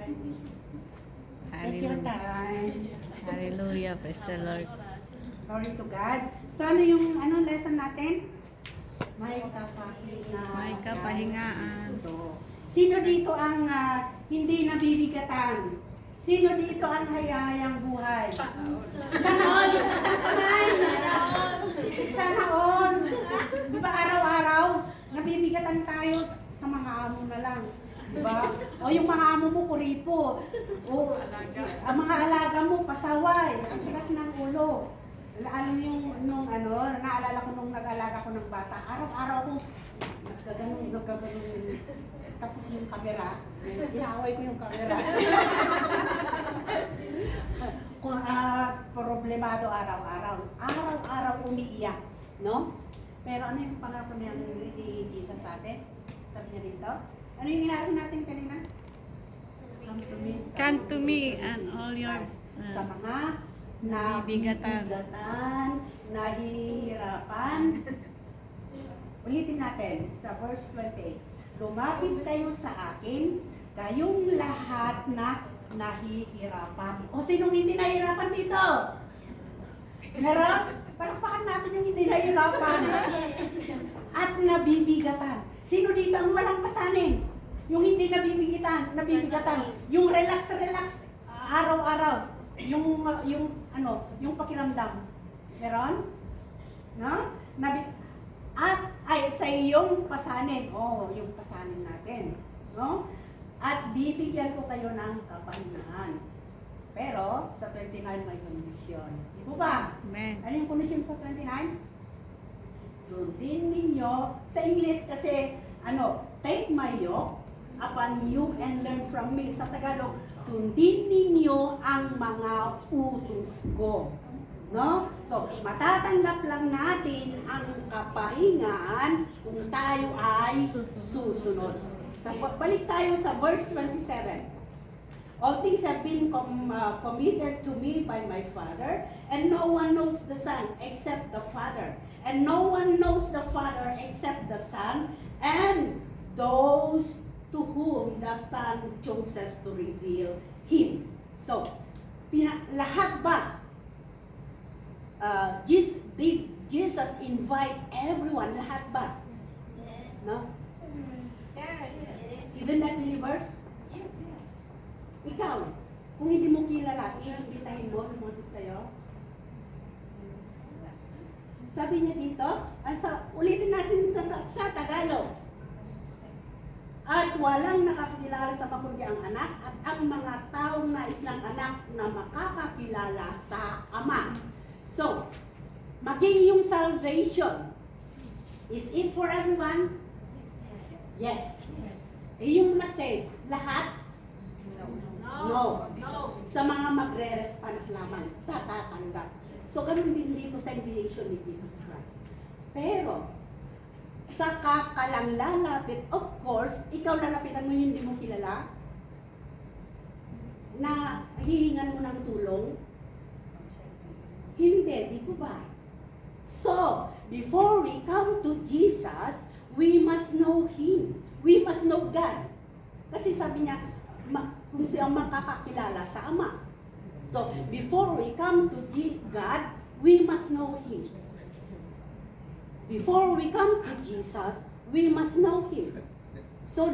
Take your Hallelujah. time. Hallelujah. Praise the Lord. Glory to God. So ano yung lesson natin? May kapahingaan. May kapahingaan. Sino dito ang hindi nabibigatan? Sino dito ang hayayang buhay? Sana all, isang kamay. Sana all. Di ba araw-araw, nabibigatan tayo sa mga amo na lang. Di ba? O yung mga amo mo kuripot. O ang mga alaga mo pasaway. Ang tigas ng ulo. Alam mo yung naalala ko nung nag-alaga ko ng bata. Araw-araw ko nagkaganon. Tapos yung camera, ihaway ko yung camera. Problemado araw-araw. Araw-araw umiiyak, no? Pero ano yung pangako niya ni Jesus sa atin? Sabi niya dito? Ano yung inaral natin kanina? Come to me and all your sa mga nabibigatan, nahihirapan. Ulitin natin sa verse 28. Lumapit kayo sa akin, kayong lahat na nahihirapan. O sinong hindi nahihirapan dito? Meron? Palakpakan natin yung hindi nahihirapan. At nabibigatan. Sino dito ang walang pasanin? Yung hindi nabibigatan. Yung relax, araw-araw. Yung pakiramdam. Meron? No? At sa iyong pasanin, yung pasanin natin, no? At bibigyan ko kayo ng kapahingahan. Pero sa 29 may kondisyon. Di ba? Amen. Ano yung kondisyon sa 29? Sundin ninyo, sa English kasi, take my yoke upon you and learn from me. Sa Tagalog, sundin ninyo ang mga utos ko. No? So, matatanggap lang natin ang kapahingaan kung tayo ay susunod. Balik tayo sa verse 27. All things have been committed to me by my Father, and no one knows the Son except the Father. And no one knows the Father except the Son, and those to whom the Son chooses to reveal Him. So, lahat ba? Did Jesus invite everyone? Lahat ba? No? Even non-believers? Ikaw, kung hindi mo kilala, iimbitahin mo, lumapit sa'yo. Sabi niya dito, ulitin natin sa Tagalog. At walang nakakilala sa makundi ang anak at ang mga taong nais ng anak na makakakilala sa Ama. So, maging yung salvation, is it for everyone? Yes. Yung na-save, lahat? No. Sa mga magre-response lamang, sa tatanggap. So, ganun din dito sa invitation ni Jesus Christ. Pero, sa kakalang lalapit, of course, ikaw lalapitan mo yung hindi mo kilala, na hihingan mo ng tulong, hindi, di ko ba? So, before we come to Jesus, we must know Him. We must know God. Kasi sabi niya, kung siya makakakilala sa Ama. So, before we come to God, we must know Him. Before we come to Jesus, we must know Him. So,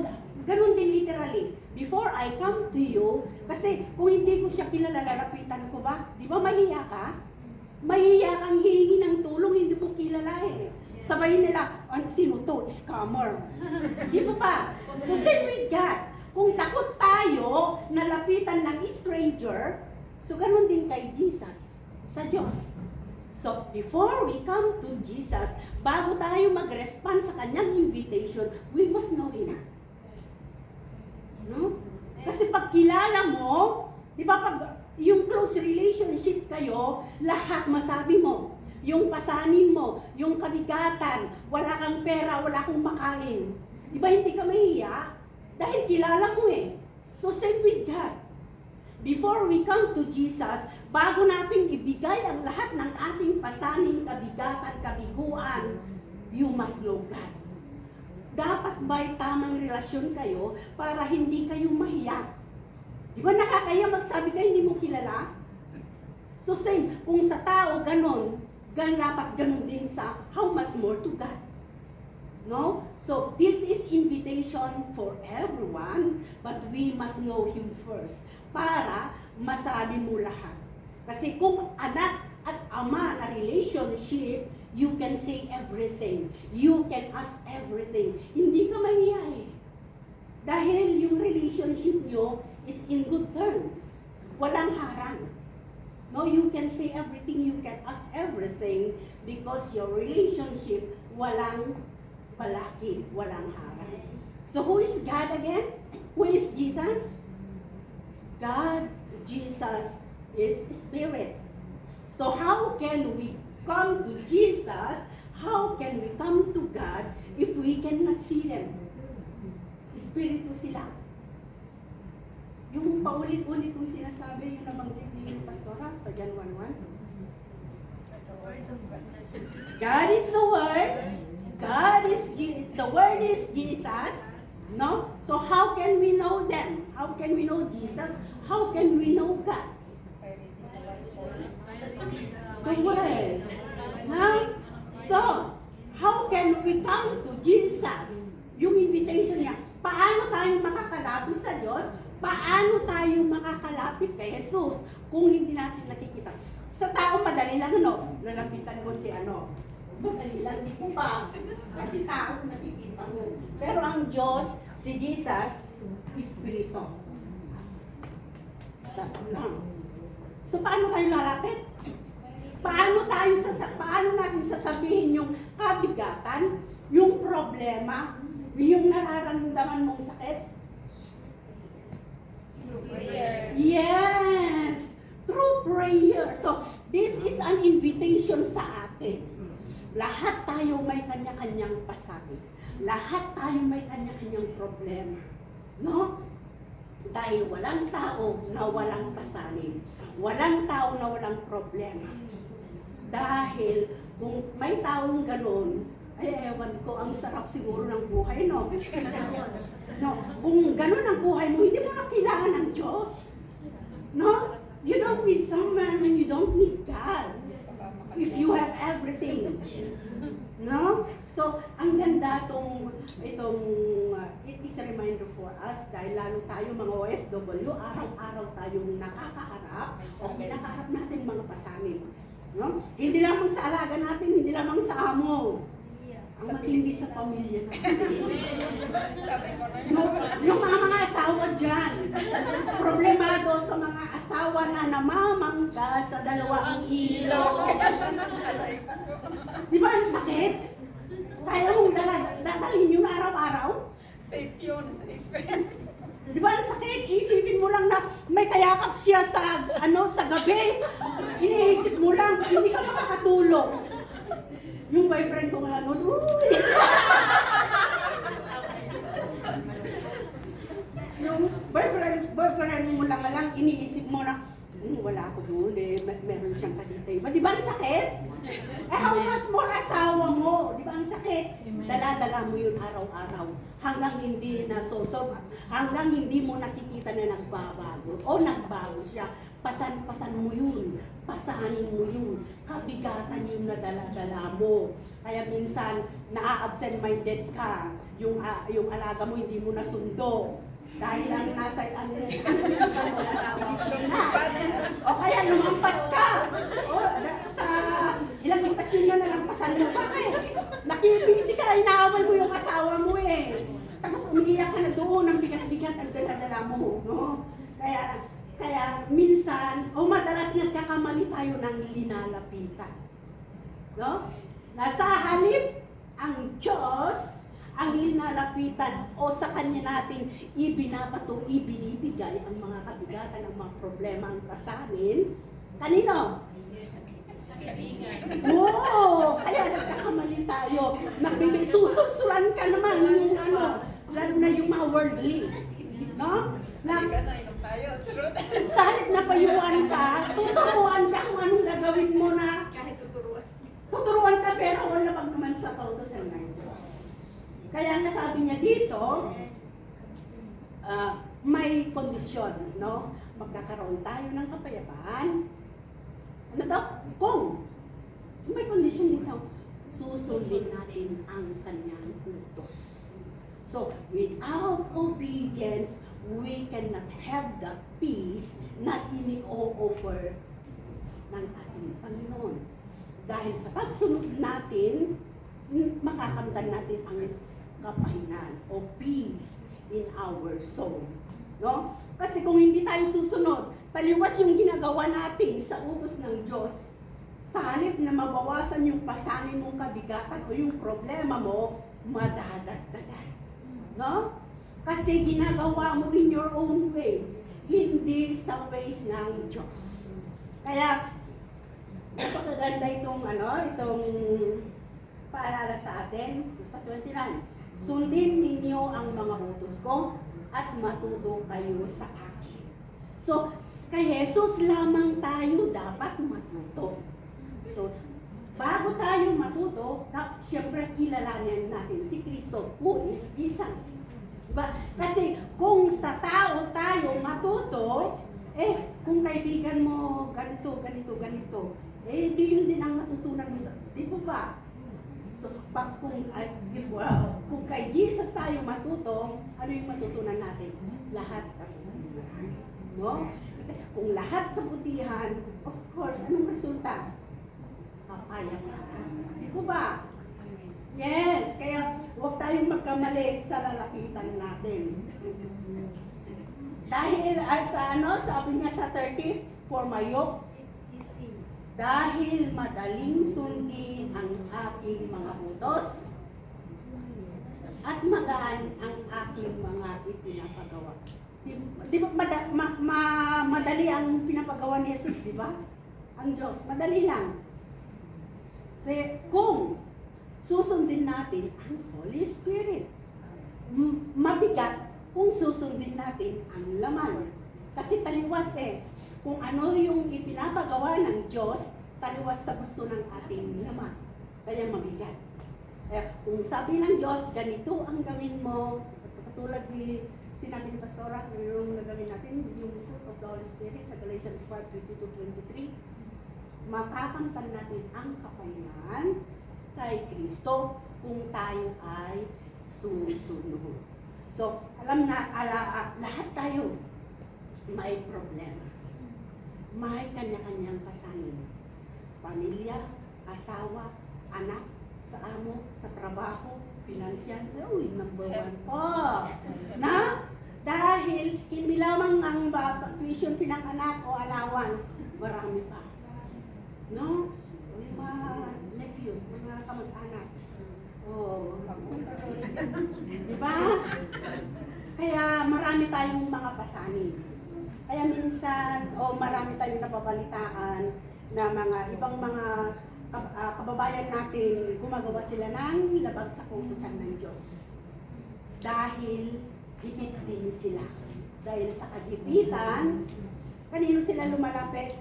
ganun din literally. Before I come to you, kasi kung hindi ko siya kilala, lalapitan ko ba? Di ba mahiya ka? Mahiya kang hihingi ng tulong, hindi mo kilala eh. Sabayin nila, sino to? Scammer. Di ba pa? So same with God. Kung takot tayo na lapitan ng stranger, so ganun din kay Jesus, sa Diyos. So before we come to Jesus, bago tayo mag-respond sa kanyang invitation, we must know Him. No? Kasi pag kilala mo, di ba pag yung close relationship kayo, lahat masabi mo. Yung pasanin mo, yung kabigatan, wala kang pera, wala kang makain. Di ba hindi ka mahiya? Dahil kilala mo eh. So same with God. Before we come to Jesus, bago natin ibigay ang lahat ng ating pasanin, kabigatan, kabiguan, you must know God. Dapat may tamang relasyon kayo para hindi kayo mahiya. Di ba nakakaya magsabi ka hindi mo kilala? So same, kung sa tao ganon, dapat ganon din sa how much more to God. No? So this is invitation for everyone, but we must know Him first para masabi mo lahat. Kasi kung anak at ama na relationship, you can say everything. You can ask everything. Hindi ka mahiya eh. Dahil yung relationship nyo is in good terms. Walang harang. No, you can say everything, you can ask everything because your relationship walang balakid, walang harang. So who is God again? Who is Jesus? God, Jesus is Spirit. So how can we come to Jesus? How can we come to God if we cannot see them? Espiritu sila. Yung paulit-ulit kong sinasabi, yung nabanggit ni Pastora sa John 1:1. God is the Word. The Word is Jesus. No? So how can we know them? How can we know Jesus? How can we know God? The Word. No? So, how can we come to Jesus? Yung invitation niya. Paano tayo makakalapit sa Diyos? Paano tayo makakalapit kay Jesus kung hindi natin nakikita? Sa tao, madali lang, ano? Lalapitan mo si ano. Madali lang, di ko ba? Kasi tao, nakikita mo. Pero ang Diyos, si Jesus, Espiritu. So, paano tayo lalapit? Paano natin sasabihin yung kabigatan, yung problema, yung nararamdaman mong sakit? Through prayer. Yes! Through prayer. So, this is an invitation sa atin. Lahat tayo may kanya-kanyang pasabi. Lahat tayo may kanya-kanyang problema. No? Dahil walang tao na walang pasanin. Walang tao na walang problema. Dahil kung may taong ganun, ay ewan ko, ang sarap siguro ng buhay, no? No, kung ganun ang buhay mo, hindi mo na kailangan ng Diyos. No? You don't need someone and you don't need God. If you have everything. No? So, ang ganda it is a reminder for us dahil lalo tayo mga OFW, araw-araw tayong nakakaharap o kinakaharap natin mga pasanin. No? Hindi lamang sa alaga natin, hindi lamang sa amo. Ang matindi sa pamilya natin. Yung mga asawa dyan, problemado sa mga asawa na namamangka sa dalawang ilong. Di ba ang sakit? Kaya mong dadalhin yun araw-araw? Safe yun, safe. Di ba ang sakit? Isipin mo lang na may kayakap siya sa gabi. Iniisip mo lang, hindi ka makakatulog. Yung boyfriend ko nga nun, uy! Yung boyfriend mo lang, iniisip mo na, wala ako doon eh, meron siyang kaditay. Di ba ang sakit? How much more asawa mo? Di ba ang sakit? Dala-dala mo yun araw-araw. Hanggang hindi hanggang hindi mo nakikita na nagbabago. O nagbago siya. Pasan mo yun. Pasanin mo yun. Kabigatan yung nadala-dala mo. Kaya minsan, naa-absent-minded ka. Yung alaga mo, hindi mo nasundo. Dahil ang nasa o kaya lumampas ka. O, sa ilang istasyon na nalampasan mo. Bakit? Nakibisi ka, inaaway mo yung asawa mo eh. Tapos umiiyak ka na doon, ang bigat-bigat ang dala-dala mo. No? Kaya minsan, madalas nagkakamali tayo ng linalapitan. No? Nasa halip ang Diyos, ang linalapitan o sa Kanya natin ibinibigay ang mga kabigatan, ang mga problema, ang pasanin. Kanino? Oo! Kaya nagkakamali tayo. Susulsulan ka naman yung lalo na yung mga worldly. No? Sa halip na payuan ka, tuturuan ka kung anong gagawin mo na tuturuan ka pero wala pag naman sa kautosan ng Diyos. Kaya nga sabi niya dito, may kondisyon, no? Magkakaroon tayo ng kapayapaan. Ano to? Kung may kondisyon dito, susundin natin ang kanyang utos. So, without obedience, we cannot have the peace na ini-offer ng ating Panginoon. Dahil sa pagsunod natin, makakamtan natin ang kapahingan o peace in our soul. No? Kasi kung hindi tayo susunod, taliwas yung ginagawa natin sa utos ng Diyos, sa halip na mabawasan yung pasanin mong kabigatan o yung problema mo, madadagdagan. No? Kasi ginagawa mo in your own ways, hindi sa ways ng Diyos. Kaya, napakaganda itong paalala sa atin sa 29. Sundin ninyo ang mga utos ko at matuto kayo sa akin. So, kay Jesus lamang tayo dapat matuto. So, bago tayo matuto, siyempre kilalanin natin si Kristo, who is Jesus. Diba? Kasi kung sa tao tayo matuto, kung kaibigan mo ganito, di yun din ang natutunan mo sa, di ba ba? So, kung kay Jesus tayo matuto, ano yung matutunan natin? Lahat kabutihan. No? Kasi kung lahat kabutihan, of course, anong resulta? Kapayapaan. Di ba ba? Yes, kaya huwag tayong magkamali sa lalapitan natin. Dahil sabi niya sa 30, for my yoke is easy. Dahil madaling sundin ang aking mga utos at magaan ang aking mga ipinapagawa. Di ba madali ang pinapagawa ni Jesus, di ba? Ang Diyos, madali lang. Pero kung susundin natin ang Holy Spirit, mabigat kung susundin natin ang laman. Kasi taliwas kung ano yung ipinapagawa ng Diyos, taliwas sa gusto ng ating laman. Kaya mabigat. Kung sabi ng Diyos, ganito ang gawin mo, katulad ni sinabi ni Pastora, yung nagawin natin, yung fruit of the Holy Spirit sa Galatians 5:22-23, makakamtan natin ang kapahingan kay Kristo kung tayo ay susunod. So, alam na, lahat tayo may problema. May kanya-kanyang pasanin. Pamilya, asawa, anak, sa amo, sa trabaho, financial, number one po. Na? Dahil hindi lamang ang tuition fee ng anak o allowance, marami pa. No? May mga nephews, mga kamag-anak. Diba? Kaya marami tayong mga pasanin. Kaya minsan, marami tayong napabalitaan na mga ibang mga kababayan natin, gumagawa sila ng labag sa kautusan ng Diyos. Dahil higit din sila. Dahil sa kagipitan, kanino sila lumalapit?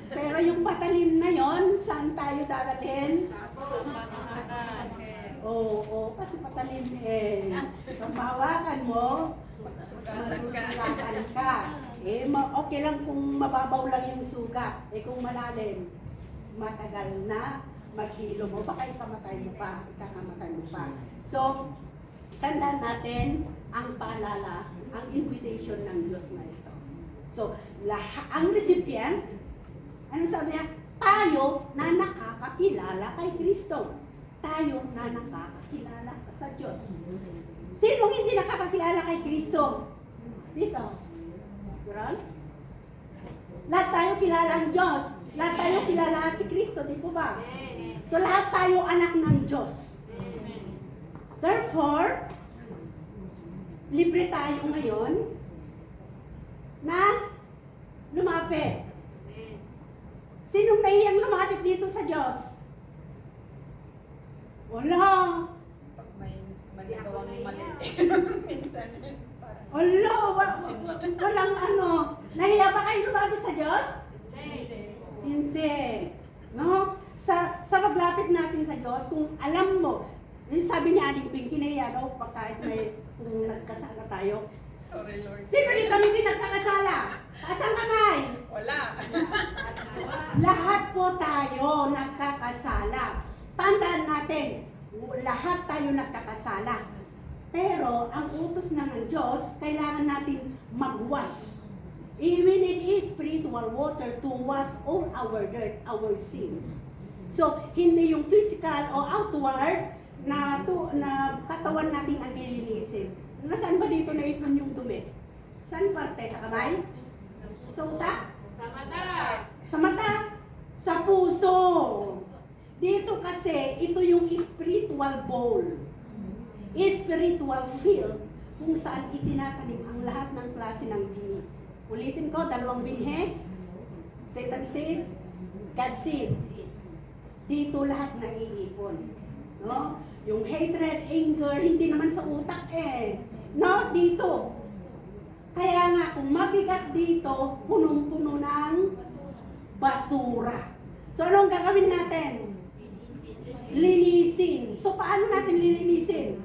Pero yung patalim na yon, saan tayo dadalhin? Oo, kasi patalim Pag mahawakan mo, masusulatan ka. Okay lang kung mababaw lang yung sugat. Kung malalim, matagal na maghilo mo. Baka ikamatay mo pa. So, tandaan natin ang paalala, ang invitation ng Diyos na ito. So, ang recipient, ano sabi niya? Tayo na nakakakilala kay Kristo. Tayo na nakakakilala sa Diyos. Sino hindi nakakakilala kay Kristo? Dito. Right? Lahat tayo kilala ang Diyos. Lahat tayo kilala si Kristo, di po ba? So, lahat tayo anak ng Diyos. Therefore, libre tayo ngayon na lumapit. Sinong nahiyang lumapit dito sa Diyos? Wala. Pag may magagawang mali. Minsan, parang... Walang Nahiya ba kayo lumapit sa Diyos? Hindi. Hindi. No? Sa paglapit natin sa Diyos, kung alam mo, Yung sabi ni Aling Pinky na yan, kahit may kung nagkasala tayo. Sorry, Lord. Sino rin kami din nagkakasala? Taas ang kamay! Wala. Lahat po tayo nagkakasala. Tandaan natin, lahat tayo nagkakasala. Pero ang utos na ng Diyos, kailangan natin magwash. We need spiritual water to wash all our dirt, our sins. So, hindi yung physical o outward na katawan natin ang lilinisin. Nasaan ba dito naipon yung dumi? Saan parte? Sa kamay? Sa utak? Sa mata. Sa mata? Sa puso. Dito kasi, ito yung spiritual bowl. Spiritual field kung saan itinatanim ang lahat ng klase ng bini. Ulitin ko, 2 binhi. Satan seed, God seed. Dito lahat naiipon. No? Yung hatred, anger, hindi naman sa utak eh. No, dito. Kaya nga, kung mabigat dito, punong-puno ng basura. So, anong gagawin natin? Linisin. So, paano natin lilinisin?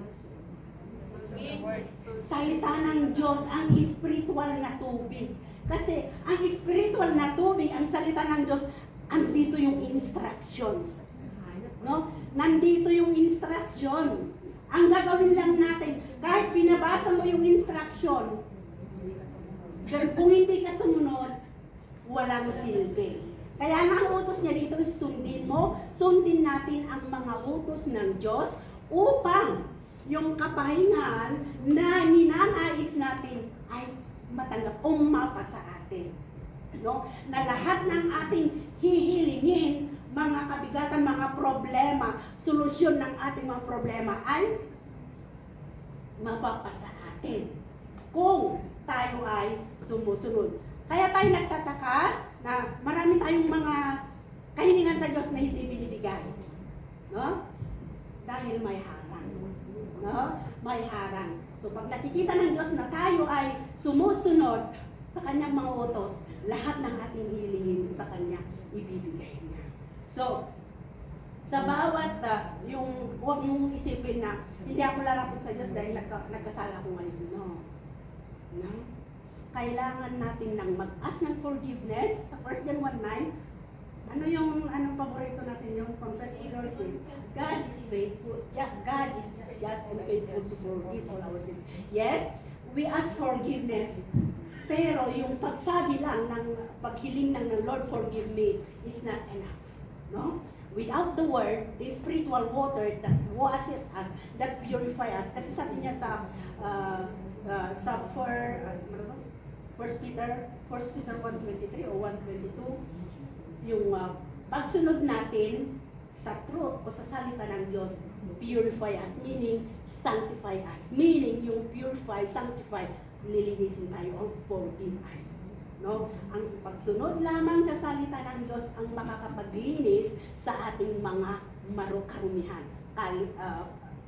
Salita ng Diyos, ang spiritual na tubig. Kasi, ang spiritual na tubig, ang salita ng Diyos, andito yung instruction. No? Nandito yung instruction. Ang gagawin lang natin, kahit binabasa mo yung instruction, kung hindi ka sumunod, walang silbi. Kaya nga ang utos niya dito, sundin mo, sundin natin ang mga utos ng Diyos upang yung kapahingan na ninanais natin ay matanggap o mapasa atin. No? Na lahat ng ating hihilingin, mga kabigatan, mga problema, solusyon ng ating mga problema ay mapapasa atin kung tayo ay sumusunod. Kaya tayo nagtataka na marami tayong mga kahilingan sa Diyos na hindi binibigay. No? Dahil may harang. No? May harang. So pag nakikita ng Diyos na tayo ay sumusunod sa kanyang mga utos, lahat ng ating hilingin sa kanya ibibigay niya. So, sa bawat, huwag mong isipin na hindi ako lalapit sa Diyos dahil nagkasala ko ngayon. No. No? Kailangan natin nang mag-ask ng forgiveness sa 1 John 1:9. Anong paborito natin yung confess our sins? God is faithful. Yeah, God is just and faithful to forgive all our sins. Yes, we ask forgiveness. Pero yung pagsabi lang ng paghiling ng Lord forgive me is not enough. No? Without the word, the spiritual water that washes us, that purify us. Kasi sabi niya sa 1 Peter 1:23 o 1:22, yung pagsunod natin sa truth o sa salita ng Diyos, purify us, meaning sanctify us. Meaning yung purify, sanctify, lilinisin tayo o forgive us. No? Ang pagsunod lamang sa salita ng Diyos ang makakapaglinis sa ating mga karumihan,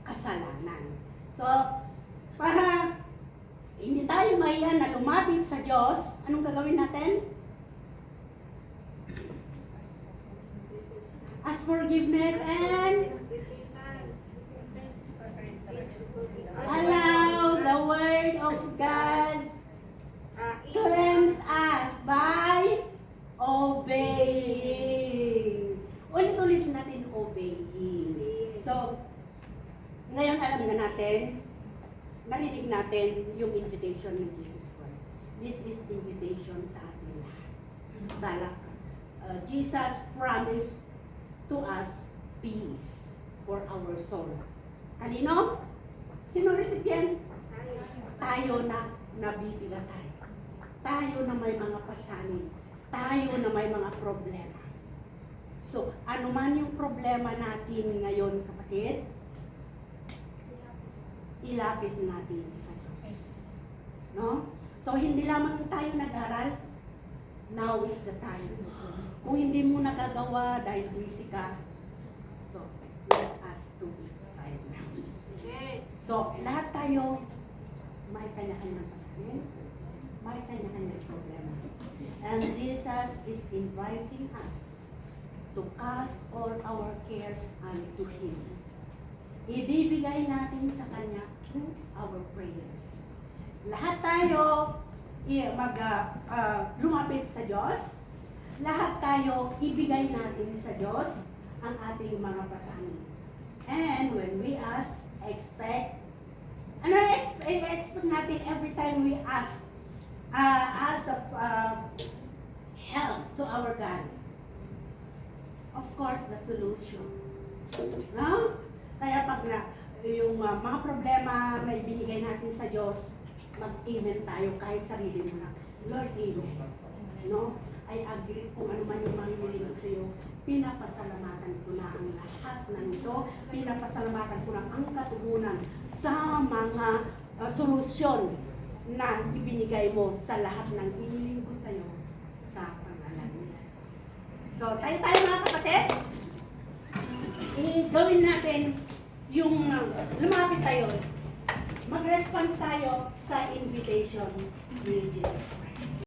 kasalanan. So, para hindi tayo mahiyan na lumapit sa Diyos, anong gagawin natin? Ask forgiveness and allow the Word of God cleanse us by obeying. Ulit-ulit natin obeying. So, ngayon alam na natin, narinig natin yung invitation ng Jesus Christ. This is invitation sa ating lahat. Jesus promised to us peace for our soul. Kanino? Sino recipient? Tayo na nabibigatan. Tayo na may mga pasanin. Tayo na may mga problema. So, ano man yung problema natin ngayon, kapatid, ilapit natin sa Diyos. No? So, hindi lamang tayo nag-aral, now is the time. Kung hindi mo nagagawa dahil busy ka, so, let us do it right now. So, lahat tayo, may kanya-kanyang pasanin, may kanya-kanyang problema. And Jesus is inviting us to cast all our cares unto Him. ibibigay natin sa Kanya through our prayers. Lahat tayo lumapit sa Diyos. Lahat tayo ibigay natin sa Diyos ang ating mga pasanin. And when we ask, expect natin every time we ask help to our God. Of course, the solution. No? Kaya pag yung mga problema na ibinigay natin sa Diyos, mag-amen tayo kahit sarili mo na. Lord, amen. No? I agree kung ano man yung mga hiniling sa iyo. Pinapasalamatan ko na ang lahat ng ito. Pinapasalamatan ko na ang katugunan sa mga solusyon na ibinigay mo sa lahat ng hiniling ko sa iyo sa pangalan ni Jesus. So, tayo mga kapatid, gawin natin yung lumapit tayo. Mag-response tayo sa invitation ni Jesus Christ.